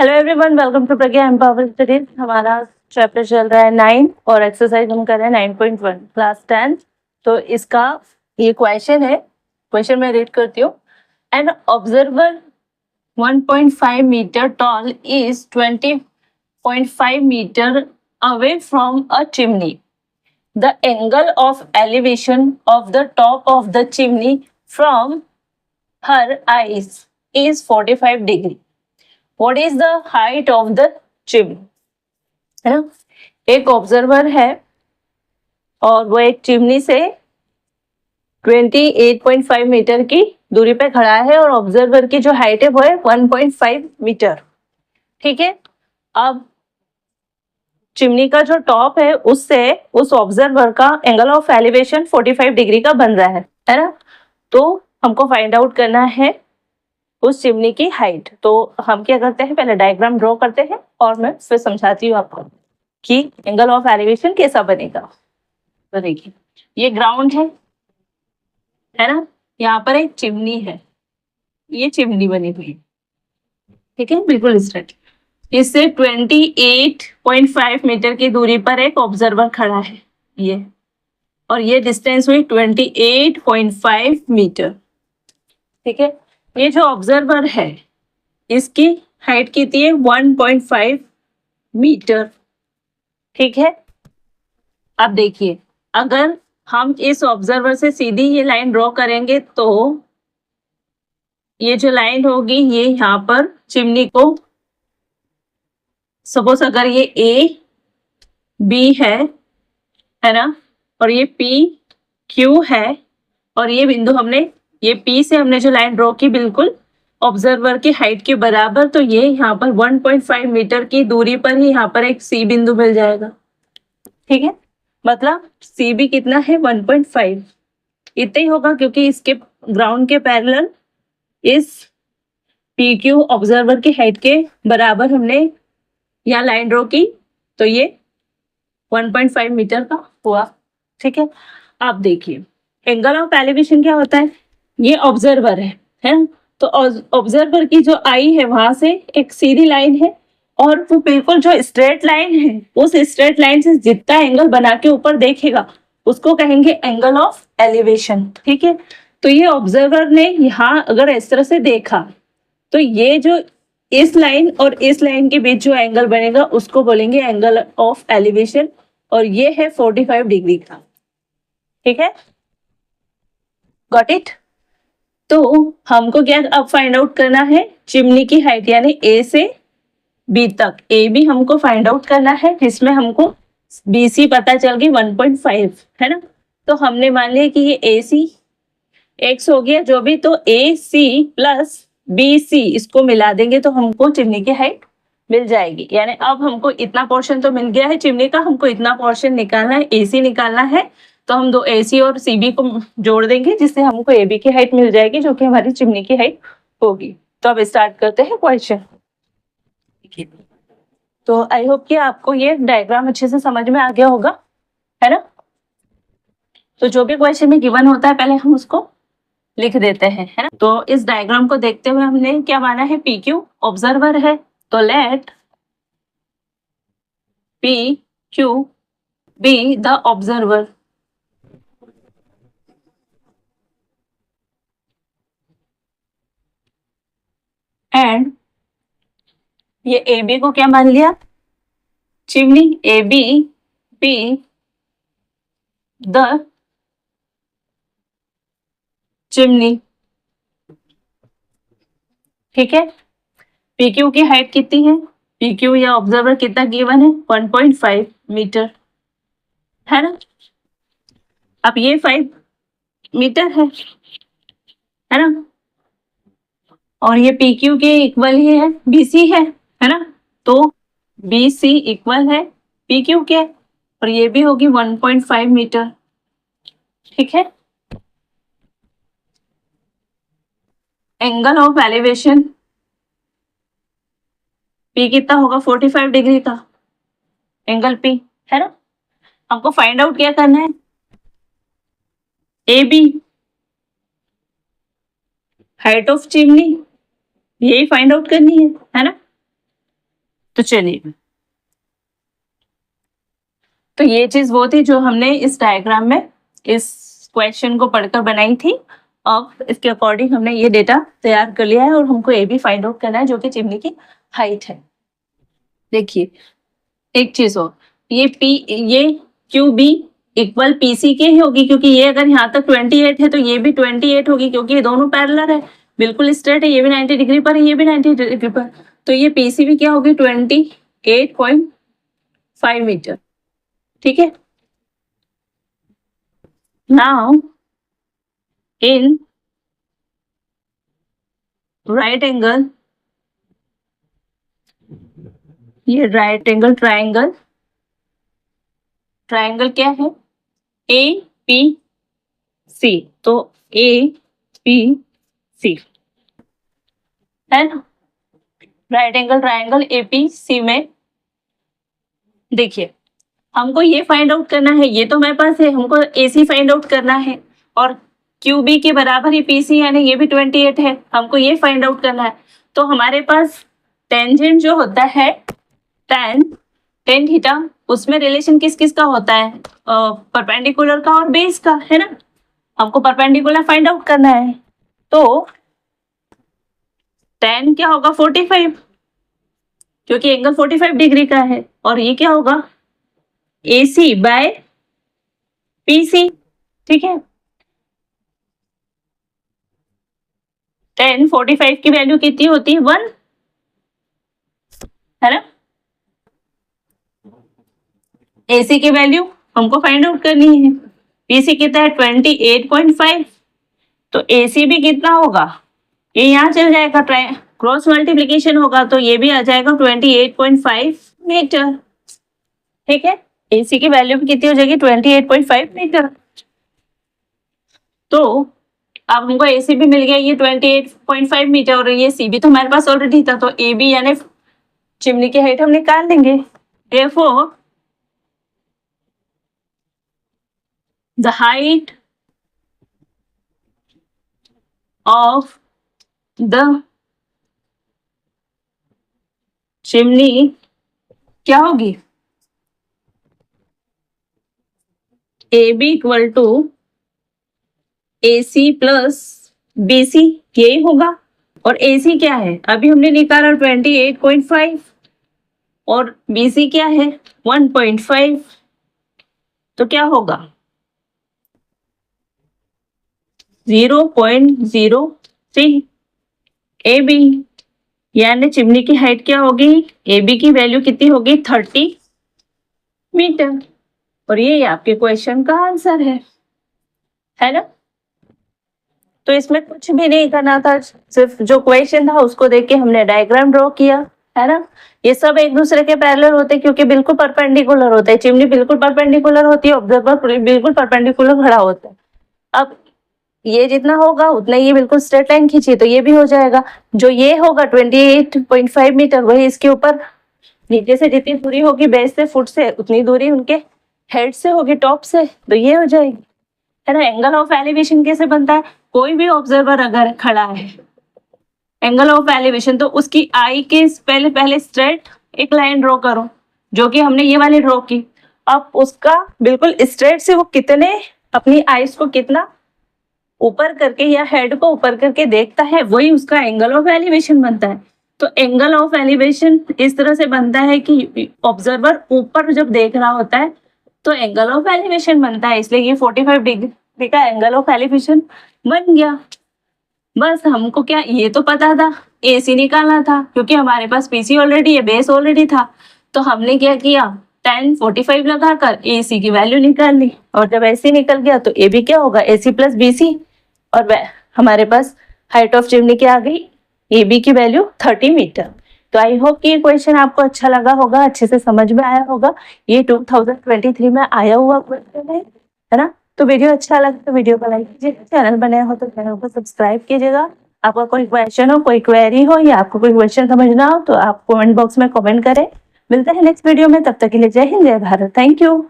Hello everyone, welcome to Pragya empower studies. हमारा chapter चल रहा है 9 और एक्सरसाइज हम कर रहे हैं 9.1 क्लास 10। तो इसका ये क्वेश्चन है, क्वेश्चन मैं रीड करती हूँ। An observer 1.5 metre tall is 20.5 metre away from a chimney. The angle of elevation of the top of the chimney from her eyes is 45 degree. What is the height of the chimney? है ना, एक observer है और वो एक chimney से 28.5 metre की दूरी पे खड़ा है और ऑब्जर्वर की जो हाइट है वो है 1.5 मीटर। ठीक है, अब चिमनी का जो टॉप है उससे उस ऑब्जर्वर का एंगल ऑफ एलिवेशन 45 डिग्री का बन रहा है ना। तो हमको फाइंड आउट करना है उस चिमनी की हाइट। तो हम क्या करते हैं, पहले डायग्राम ड्रॉ करते हैं और मैं फिर समझाती हूँ आपको कि एंगल ऑफ एलिवेशन कैसा बनेगा। तो देखिए, ये ग्राउंड है ना, यहाँ पर एक चिमनी है, ये चिमनी बनी हुई है, ठीक है, बिल्कुल स्ट्रेट। इससे 28.5 मीटर की दूरी पर एक ऑब्जर्वर खड़ा है ये, और ये डिस्टेंस हुई 28.5 मीटर। ठीक है, ये जो ऑब्जर्वर है इसकी हाइट कितनी है, 1.5 मीटर। ठीक है, अब देखिए, अगर हम इस ऑब्जर्वर से सीधी ये लाइन ड्रॉ करेंगे तो ये जो लाइन होगी ये यहाँ पर चिमनी को, सपोज अगर ये ए बी है ना, और ये पी क्यू है, और ये बिंदु हमने, ये पी से हमने जो लाइन ड्रॉ की बिल्कुल ऑब्जर्वर की हाइट के बराबर, तो ये यहाँ पर 1.5 मीटर की दूरी पर ही यहाँ पर एक सी बिंदु मिल जाएगा। ठीक है, मतलब सी बी कितना है, 1.5 इतना ही होगा, क्योंकि इसके ग्राउंड के पैरेलल इस पी क्यू ऑब्जर्वर की हाइट के बराबर हमने यहाँ लाइन ड्रॉ की, तो ये 1.5 मीटर का हुआ। ठीक है, आप देखिए एंगल ऑफ एलिवेशन क्या होता है, ये ऑब्जर्वर है ना, तो ऑब्जर्वर की जो आई है वहां से एक सीधी लाइन है, और वो बिल्कुल जो स्ट्रेट लाइन है उस स्ट्रेट लाइन से जितना एंगल बना के ऊपर देखेगा उसको कहेंगे एंगल ऑफ एलिवेशन। ठीक है, तो ये ऑब्जर्वर ने यहाँ अगर इस तरह से देखा तो ये जो इस लाइन और इस लाइन के बीच जो एंगल बनेगा उसको बोलेंगे एंगल ऑफ एलिवेशन, और ये है 45 डिग्री का। ठीक है, गॉट इट। तो हमको क्या अब फाइंड आउट करना है, चिमनी की हाइट, यानी ए से बी तक, ए बी हमको फाइंड आउट करना है, जिसमें हमको बी सी पता चल गई 1.5 है ना। तो हमने मान लिया कि ये ए सी एक्स हो गया जो भी, तो ए सी प्लस बी सी इसको मिला देंगे तो हमको चिमनी की हाइट मिल जाएगी। यानी अब हमको इतना पोर्शन तो मिल गया है चिमनी का, हमको इतना पोर्शन निकालना है, ए सी निकालना है, तो हम दो ए सी और सी बी को जोड़ देंगे जिससे हमको ए बी की हाइट मिल जाएगी, जो कि हमारी चिमनी की हाइट होगी। तो अब स्टार्ट करते हैं क्वेश्चन। तो आई होप कि आपको ये डायग्राम अच्छे से समझ में आ गया होगा, है ना। तो जो भी क्वेश्चन में गिवन होता है पहले हम उसको लिख देते हैं, है ना। तो इस डायग्राम को देखते हुए हमने क्या माना है, पी क्यू ऑब्जर्वर है, तो let P Q be the observer. And ये ए बी को क्या मान लिया, chimney, A B be the chimney. ठीक है, पी क्यू की हाइट कितनी है, पी क्यू या ऑब्जर्वर कितना गिवन है, 1.5 मीटर, है ना। अब ये 5 मीटर है ना, और ये पी क्यू के इक्वल ही है बी सी है ना। तो बी सी इक्वल है पी क्यू के, और ये भी होगी 1.5 मीटर। ठीक है, एंगल ऑफ एलिवेशन पी कितना होगा, 45 डिग्री का एंगल पी, है ना। हमको फाइंड आउट क्या करना है, A B height of chimney, यही फाइंड आउट करनी है ना। तो चलिए, तो ये चीज वो थी जो हमने इस डायग्राम में इस क्वेश्चन को पढ़कर बनाई थी। अब इसके अकॉर्डिंग हमने ये डेटा तैयार कर लिया है और हमको ये भी फाइंड आउट करना है जो कि चिमनी की हाइट है। देखिए एक चीज और, ये क्यू बी इक्वल पीसी के ही होगी, क्योंकि ये अगर यहाँ तक 28 है तो ये भी 28 होगी, क्योंकि ये दोनों पैरेलल है, बिल्कुल स्ट्रेट है, ये भी 90 डिग्री पर है, ये भी 90 डिग्री पर। तो ये पीसी भी क्या होगी 28.5 मीटर। ठीक है, नाउ इन राइट एंगल, ये राइट एंगल ट्राइंगल क्या है ए पी सी, तो ए पी सी है ना, right angle triangle A P C में देखिए हमको ये फाइंड आउट करना है, ये तो मेरे पास है, हमको एसी फाइंड आउट करना है और क्यू बी के बराबर ही पीसी यानी ये भी 28 है, हमको ये फाइंड आउट करना है। तो हमारे पास टेंजेंट जो होता है टेन थीटा, उसमें रिलेशन किस किस का होता है, परपेंडिकुलर का और बेस का, है ना। हमको परपेंडिकुलर फाइंड आउट करना है, तो टेन क्या होगा 45, क्योंकि एंगल 45 डिग्री का है, और ये क्या होगा AC बाय PC। ठीक है, 10 45 की वैल्यू कितनी होती है 1, है ना। AC की वैल्यू हमको फाइंड आउट करनी है, PC कितना है 28.5, तो AC भी कितना होगा, ये यहाँ चल जाएगा, क्रॉस मल्टीप्लीकेशन होगा तो ये भी आ जाएगा 28.5 मीटर। ठीक है, AC की वैल्यू भी कितनी हो जाएगी 28.5 मीटर। तो अब हमको AC भी मिल गया ये 28.5 मीटर, और ये C भी तो हमारे पास ऑलरेडी था, तो AB यानी चिमनी की हाइट हम निकाल लेंगे। Therefore the height of the chimney क्या होगी, AB equal to AC plus BC, यही होगा। और AC क्या है, अभी हमने निकाला 28.5 और BC क्या है 1.5, तो क्या होगा 0.03। AB यानी चिमनी की हाइट क्या होगी, AB की वैल्यू कितनी होगी 30 मीटर, और ये आपके क्वेश्चन का आंसर है ना। तो इसमें कुछ भी नहीं करना था, सिर्फ जो क्वेश्चन था उसको देख के हमने डायग्राम ड्रॉ किया, है ना। ये सब एक दूसरे के पैरेलल होते हैं क्योंकि बिल्कुल परपेंडिकुलर होता है, चिमनी बिल्कुल परपेंडिकुलर होती है, ऑब्जर्वर बिल्कुल परपेंडिकुलर खड़ा होता है। अब ये जितना होगा उतना ये बिल्कुल स्ट्रेट लाइन खींची तो ये भी हो जाएगा, जो ये होगा 28.5 मीटर वही इसके ऊपर नीचे से जितनी दूरी होगी बेस से फुट से उतनी दूरी उनके हेड से होगी टॉप से, तो ये हो जाएगी, है ना। एंगल ऑफ एलिवेशन कैसे बनता है, कोई भी ऑब्जर्वर अगर खड़ा है एंगल ऑफ एलिवेशन तो उसकी आई के पहले स्ट्रेट एक लाइन ड्रॉ करो, जो कि हमने ये वाली ड्रॉ की। अब उसका बिल्कुल स्ट्रेट से वो कितने अपनी आईज को कितना ऊपर करके या हेड को ऊपर करके देखता है, वही उसका एंगल ऑफ एलिवेशन बनता है। तो एंगल ऑफ एलिवेशन इस तरह से बनता है कि ऑब्जर्वर ऊपर जब देख रहा होता है तो एंगल ऑफ एलिवेशन बनता है, इसलिए ये 45 डिग्री का एंगल ऑफ एलिवेशन बन गया। बस हमको क्या ये तो पता था, AC निकालना था, क्योंकि हमारे पास PC ऑलरेडी है, बेस ऑलरेडी था, तो हमने क्या किया tan 45 लगाकर AC की वैल्यू निकाल ली, और जब AC निकल गया तो AB क्या होगा AC प्लस BC, और हमारे पास हाइट ऑफ चिमनी क्या आ गई AB की वैल्यू 30 मीटर। तो आई होप कि ये क्वेश्चन आपको अच्छा लगा होगा, अच्छे से समझ में आया होगा। ये 2023 में आया हुआ क्वेश्चन है ना। तो वीडियो अच्छा लगा तो वीडियो को लाइक कीजिएगा, चैनल बने हो तो चैनल को सब्सक्राइब कीजिएगा। आपका कोई क्वेश्चन हो, कोई क्वेरी हो या आपको कोई क्वेश्चन समझना हो तो आप कमेंट बॉक्स में कमेंट करें। मिलते हैं नेक्स्ट वीडियो में, तब तक के लिए जय हिंद जय भारत, थैंक यू।